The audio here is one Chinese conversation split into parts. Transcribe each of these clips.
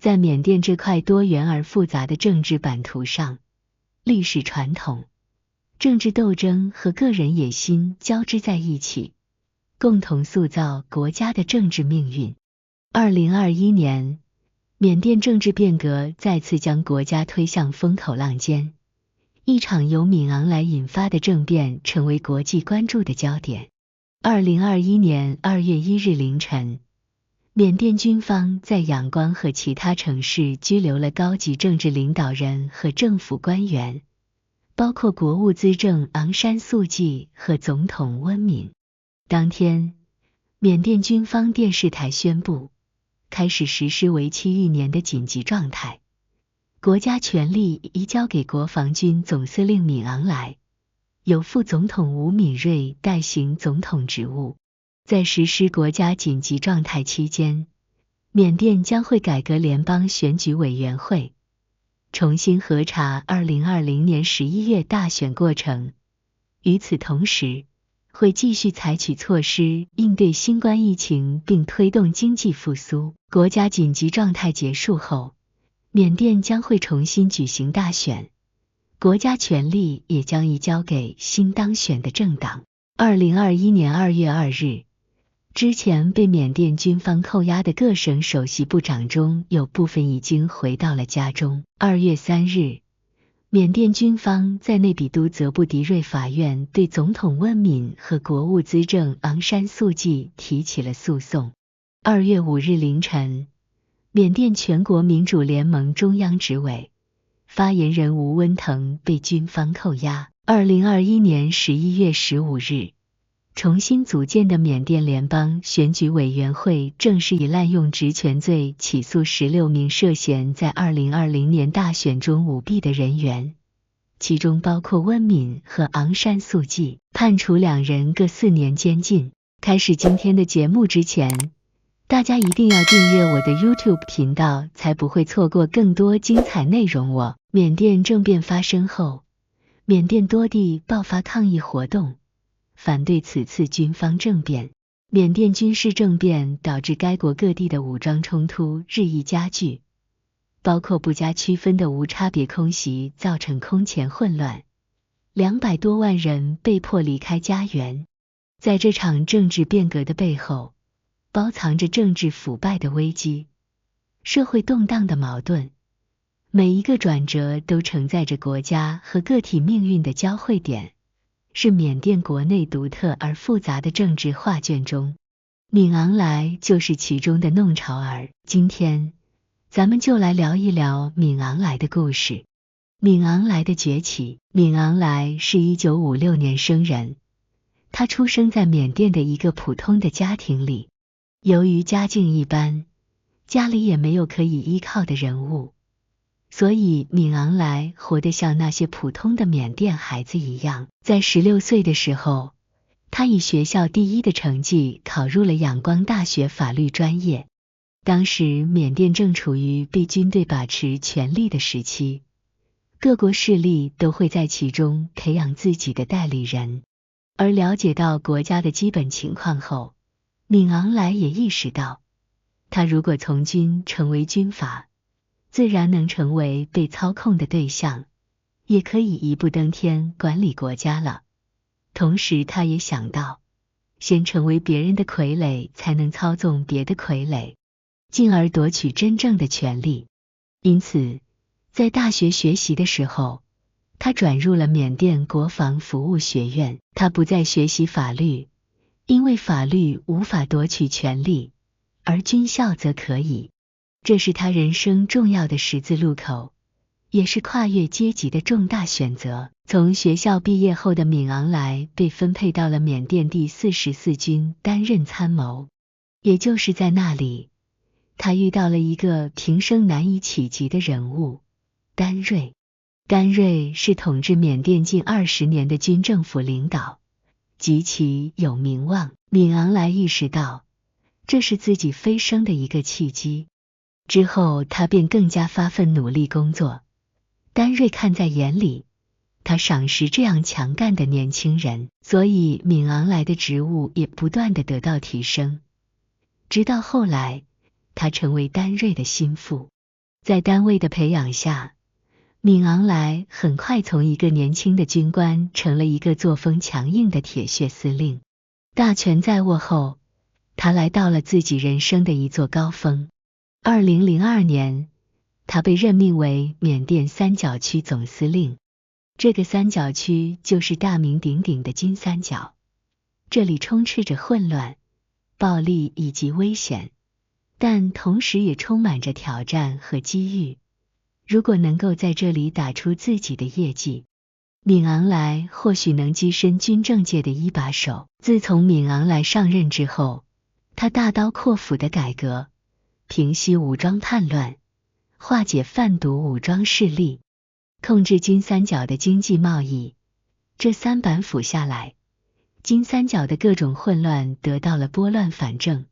在缅甸这块多元而复杂的政治版图上，历史传统、政治斗争和个人野心交织在一起，共同塑造国家的政治命运。2021年，缅甸政治变革再次将国家推向风口浪尖，一场由敏昂莱引发的政变成为国际关注的焦点。2021年2月1日凌晨，缅甸军方在仰光和其他城市拘留了高级政治领导人和政府官员，包括国务资政昂山素季和总统温敏。当天，缅甸军方电视台宣布，开始实施为期1年的紧急状态，国家权力移交给国防军总司令敏昂莱，由副总统吴敏瑞代行总统职务。在实施国家紧急状态期间，缅甸将会改革联邦选举委员会，重新核查2020年11月大选过程。与此同时，会继续采取措施应对新冠疫情并推动经济复苏。国家紧急状态结束后，缅甸将会重新举行大选，国家权力也将移交给新当选的政党。2021年2月2日，之前被缅甸军方扣押的各省首席部长中有部分已经回到了家中。2月3日，缅甸军方在内比都泽布迪瑞法院对总统温敏和国务资政昂山素季提起了诉讼。2月5日凌晨，缅甸全国民主联盟中央执委、发言人吴温腾被军方扣押。2021年11月15日，重新组建的缅甸联邦选举委员会正式以滥用职权罪起诉16名涉嫌在2020年大选中舞弊的人员，其中包括温敏和昂山素季，判处2人各4年监禁。开始今天的节目之前，大家一定要订阅我的 YouTube 频道，才不会错过更多精彩内容。缅甸政变发生后，缅甸多地爆发抗议活动，反对此次军方政变。缅甸军事政变导致该国各地的武装冲突日益加剧，包括不加区分的无差别空袭造成空前混乱，200多万人被迫离开家园。在这场政治变革的背后，包藏着政治腐败的危机、社会动荡的矛盾，每一个转折都承载着国家和个体命运的交汇点，是缅甸国内独特而复杂的政治画卷中，敏昂莱就是其中的弄潮儿。今天，咱们就来聊一聊敏昂莱的故事。敏昂莱的崛起。敏昂莱是1956年生人，他出生在缅甸的一个普通的家庭里。由于家境一般，家里也没有可以依靠的人物，所以敏昂莱活得像那些普通的缅甸孩子一样。在16岁的时候，他以学校第1的成绩考入了仰光大学法律专业。当时缅甸正处于被军队把持权力的时期，各国势力都会在其中培养自己的代理人。而了解到国家的基本情况后，敏昂莱也意识到，他如果从军成为军阀，自然能成为被操控的对象，也可以一步登天管理国家了。同时他也想到，先成为别人的傀儡，才能操纵别的傀儡，进而夺取真正的权利。因此，在大学学习的时候，他转入了缅甸国防服务学院。他不再学习法律，因为法律无法夺取权利，而军校则可以。这是他人生重要的十字路口，也是跨越阶级的重大选择。从学校毕业后的敏昂莱被分配到了缅甸第44军担任参谋，也就是在那里，他遇到了一个平生难以企及的人物——丹瑞。丹瑞是统治缅甸近20年的军政府领导，极其有名望。敏昂莱意识到，这是自己飞升的一个契机。之后他便更加发奋努力工作。丹瑞看在眼里，他赏识这样强干的年轻人，所以敏昂莱的职务也不断地得到提升。直到后来，他成为丹瑞的心腹。在单位的培养下，敏昂莱很快从一个年轻的军官成了一个作风强硬的铁血司令。大权在握后，他来到了自己人生的一座高峰。2002年，他被任命为缅甸三角区总司令。这个三角区就是大名鼎鼎的金三角，这里充斥着混乱、暴力以及危险，但同时也充满着挑战和机遇。如果能够在这里打出自己的业绩，敏昂莱或许能跻身军政界的一把手。自从敏昂莱上任之后，他大刀阔斧的改革，平息武装叛乱，化解贩毒武装势力，控制金三角的经济贸易。这三板斧下来，金三角的各种混乱得到了拨乱反正。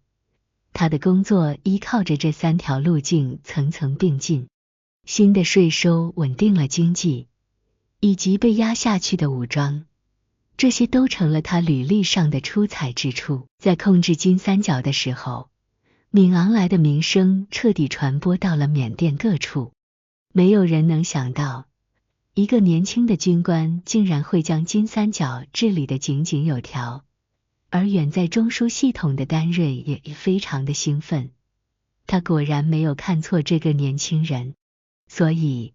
他的工作依靠着这三条路径层层并进。新的税收稳定了经济，以及被压下去的武装，这些都成了他履历上的出彩之处。在控制金三角的时候，敏昂莱的名声彻底传播到了缅甸各处。没有人能想到，一个年轻的军官竟然会将金三角治理得井井有条，而远在中枢系统的丹瑞也非常的兴奋。他果然没有看错这个年轻人。所以，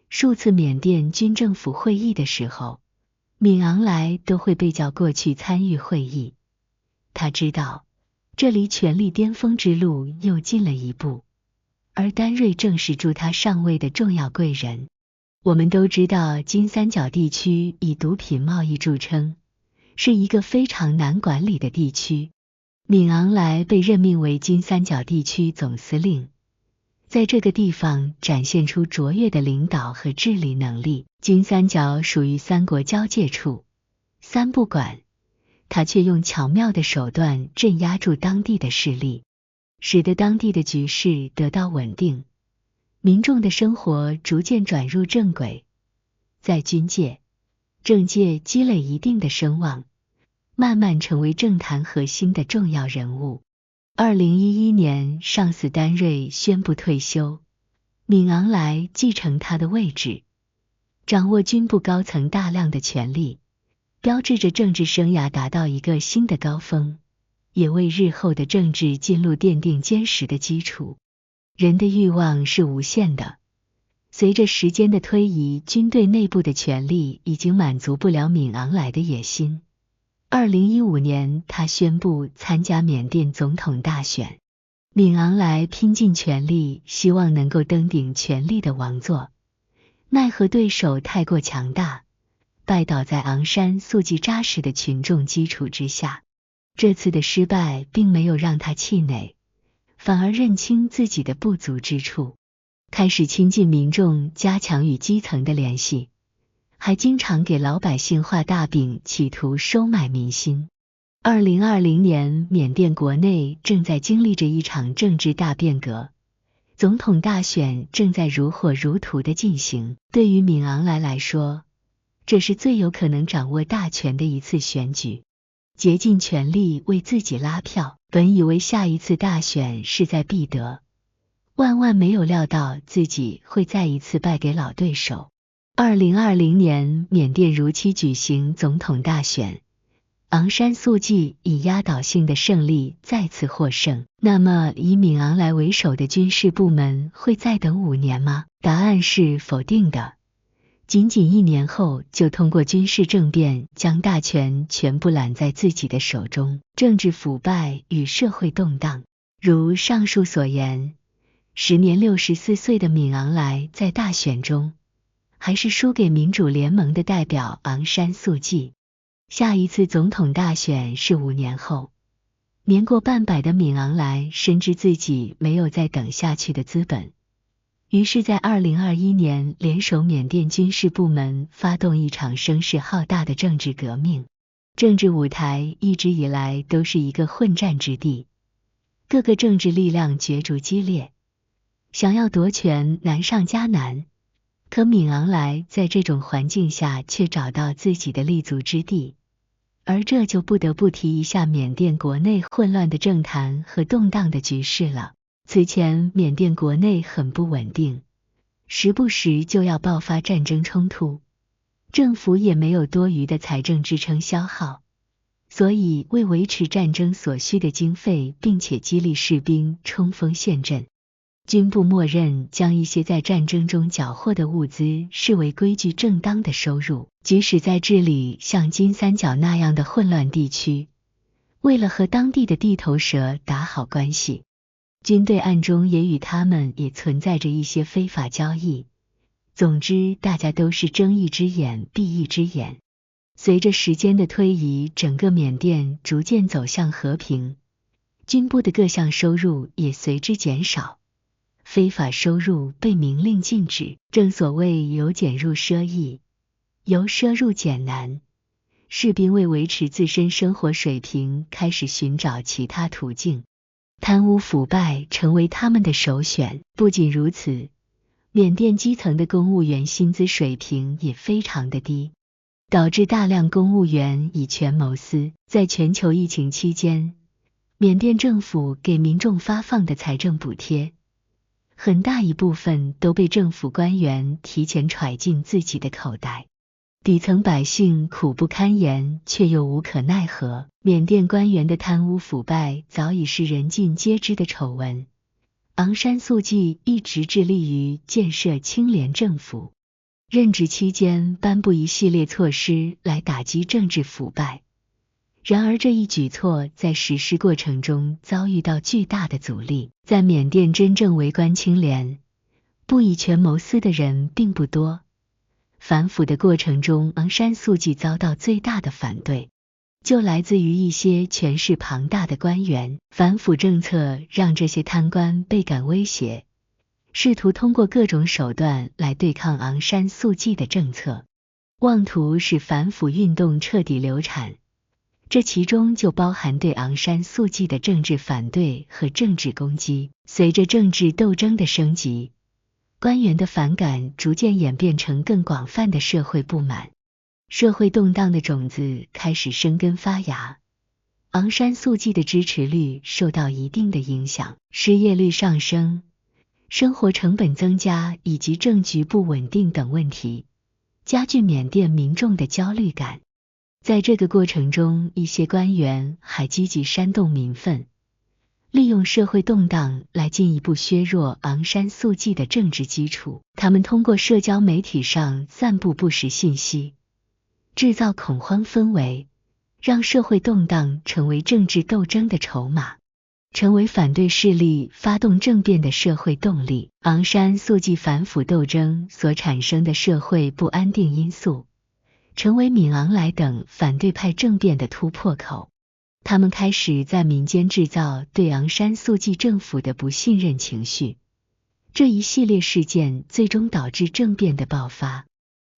数次缅甸军政府会议的时候，敏昂莱都会被叫过去参与会议。他知道，这离权力巅峰之路又近了一步，而丹瑞正是助他上位的重要贵人。我们都知道，金三角地区以毒品贸易著称，是一个非常难管理的地区。敏昂莱被任命为金三角地区总司令，在这个地方展现出卓越的领导和治理能力。金三角属于三国交界处，三不管，他却用巧妙的手段镇压住当地的势力，使得当地的局势得到稳定，民众的生活逐渐转入正轨，在军界、政界积累一定的声望，慢慢成为政坛核心的重要人物。2011年，上司丹瑞宣布退休，敏昂莱继承他的位置，掌握军部高层大量的权力，标志着政治生涯达到一个新的高峰，也为日后的政治进路奠定坚实的基础。人的欲望是无限的，随着时间的推移，军队内部的权力已经满足不了敏昂莱的野心。2015年，他宣布参加缅甸总统大选。敏昂莱拼尽全力，希望能够登顶权力的王座，奈何对手太过强大，拜倒在昂山素季扎实的群众基础之下。这次的失败并没有让他气馁，反而认清自己的不足之处，开始亲近民众，加强与基层的联系，还经常给老百姓画大饼，企图收买民心。2020年，缅甸国内正在经历着一场政治大变革，总统大选正在如火如荼的进行。对于敏昂莱来说，这是最有可能掌握大权的一次选举，竭尽全力为自己拉票。本以为下一次大选势在必得，万万没有料到自己会再一次败给老对手。2020年，缅甸如期举行总统大选，昂山素季以压倒性的胜利再次获胜。那么，以敏昂莱为首的军事部门会再等5年吗？答案是否定的。仅仅1年后，就通过军事政变将大权全部揽在自己的手中。政治腐败与社会动荡，如上述所言，时年64岁的敏昂莱在大选中还是输给民主联盟的代表昂山素季。下一次总统大选是5年后，年过半百的敏昂莱深知自己没有再等下去的资本，于是在2021年联手缅甸军事部门发动一场声势浩大的政治革命。政治舞台一直以来都是一个混战之地，各个政治力量角逐激烈，想要夺权难上加难。可敏昂莱在这种环境下却找到自己的立足之地，而这就不得不提一下缅甸国内混乱的政坛和动荡的局势了。此前缅甸国内很不稳定，时不时就要爆发战争冲突，政府也没有多余的财政支撑消耗，所以为维持战争所需的经费，并且激励士兵冲锋陷阵，军部默认将一些在战争中缴获的物资视为规矩正当的收入，即使在治理像金三角那样的混乱地区，为了和当地的地头蛇打好关系，军队暗中也与他们也存在着一些非法交易。总之，大家都是睁一只眼闭一只眼。随着时间的推移，整个缅甸逐渐走向和平，军部的各项收入也随之减少，非法收入被明令禁止。正所谓由俭入奢易，由奢入俭难，士兵为维持自身生活水平，开始寻找其他途径，贪污腐败成为他们的首选。不仅如此，缅甸基层的公务员薪资水平也非常的低，导致大量公务员以权谋私。在全球疫情期间，缅甸政府给民众发放的财政补贴，很大一部分都被政府官员提前揣进自己的口袋，底层百姓苦不堪言，却又无可奈何。缅甸官员的贪污腐败早已是人尽皆知的丑闻。昂山素季一直致力于建设清廉政府，任职期间颁布一系列措施来打击政治腐败。然而这一举措在实施过程中遭遇到巨大的阻力。在缅甸真正为官清廉、不以权谋私的人并不多，反腐的过程中，昂山素季遭到最大的反对，就来自于一些权势庞大的官员。反腐政策让这些贪官倍感威胁，试图通过各种手段来对抗昂山素季的政策，妄图使反腐运动彻底流产。这其中就包含对昂山素季的政治反对和政治攻击。随着政治斗争的升级，官员的反感逐渐演变成更广泛的社会不满，社会动荡的种子开始生根发芽。昂山素季的支持率受到一定的影响，失业率上升，生活成本增加以及政局不稳定等问题，加剧缅甸民众的焦虑感。在这个过程中，一些官员还积极煽动民愤，利用社会动荡来进一步削弱昂山素季的政治基础。他们通过社交媒体上散布不实信息，制造恐慌氛围，让社会动荡成为政治斗争的筹码，成为反对势力发动政变的社会动力。昂山素季反腐斗争所产生的社会不安定因素，成为敏昂莱等反对派政变的突破口。他们开始在民间制造对昂山素季政府的不信任情绪，这一系列事件最终导致政变的爆发，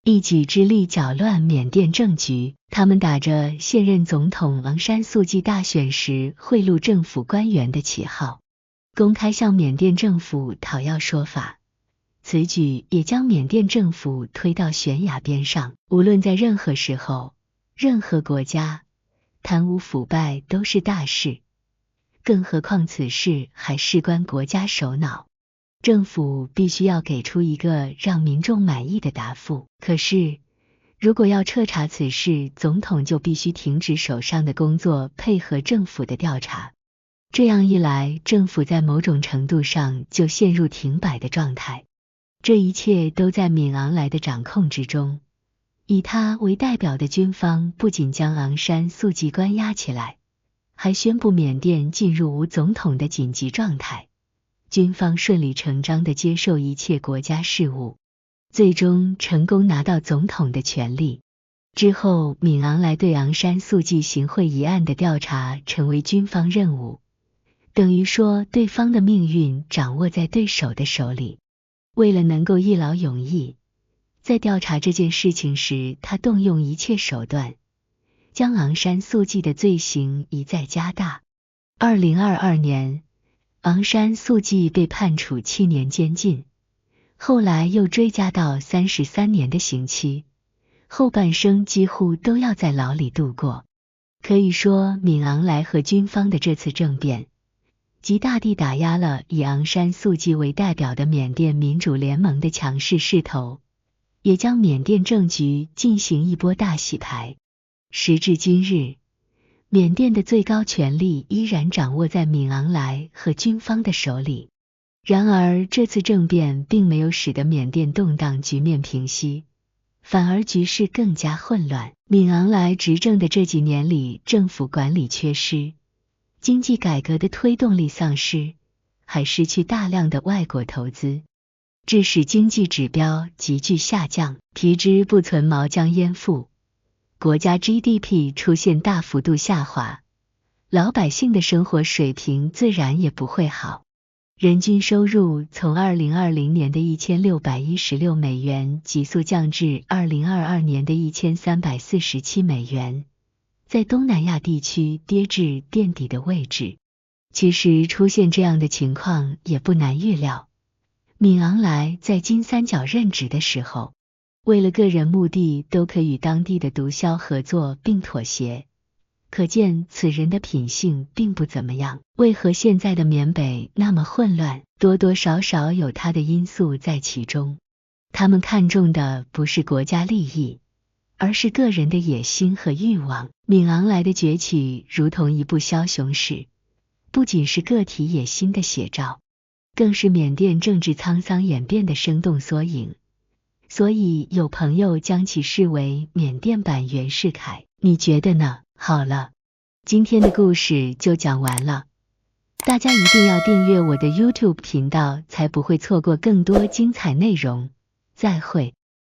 一己之力搅乱缅甸政局。他们打着现任总统昂山素季大选时贿赂政府官员的旗号，公开向缅甸政府讨要说法。此举也将缅甸政府推到悬崖边上。无论在任何时候、任何国家，贪污腐败都是大事，更何况此事还事关国家首脑，政府必须要给出一个让民众满意的答复。可是，如果要彻查此事，总统就必须停止手上的工作，配合政府的调查。这样一来，政府在某种程度上就陷入停摆的状态。这一切都在敏昂莱的掌控之中。以他为代表的军方不仅将昂山素季关押起来，还宣布缅甸进入无总统的紧急状态。军方顺理成章地接受一切国家事务，最终成功拿到总统的权力。之后，敏昂莱对昂山素季行贿一案的调查成为军方任务，等于说对方的命运掌握在对手的手里。为了能够一劳永逸，在调查这件事情时，他动用一切手段，将昂山素季的罪行一再加大。2022年，昂山素季被判处7年监禁，后来又追加到33年的刑期，后半生几乎都要在牢里度过。可以说，敏昂莱和军方的这次政变，即大地打压了以昂山素季为代表的缅甸民主联盟的强势势头，也将缅甸政局进行一波大洗牌。时至今日，缅甸的最高权力依然掌握在敏昂莱和军方的手里。然而，这次政变并没有使得缅甸动荡局面平息，反而局势更加混乱。敏昂莱执政的这几年里，政府管理缺失，经济改革的推动力丧失，还失去大量的外国投资，致使经济指标急剧下降，皮之不存，毛将淹覆，国家 GDP 出现大幅度下滑，老百姓的生活水平自然也不会好。人均收入从2020年的1616美元急速降至2022年的1347美元，在东南亚地区跌至垫底的位置。其实出现这样的情况也不难预料。敏昂莱在金三角任职的时候，为了个人目的都可与当地的毒枭合作并妥协，可见此人的品性并不怎么样。为何现在的缅北那么混乱？多多少少有他的因素在其中。他们看重的不是国家利益，而是个人的野心和欲望。敏昂莱的崛起如同一部枭雄史，不仅是个体野心的写照，更是缅甸政治沧桑演变的生动缩影。所以有朋友将其视为缅甸版袁世凯，你觉得呢？好了，今天的故事就讲完了，大家一定要订阅我的 YouTube 频道，才不会错过更多精彩内容。再会。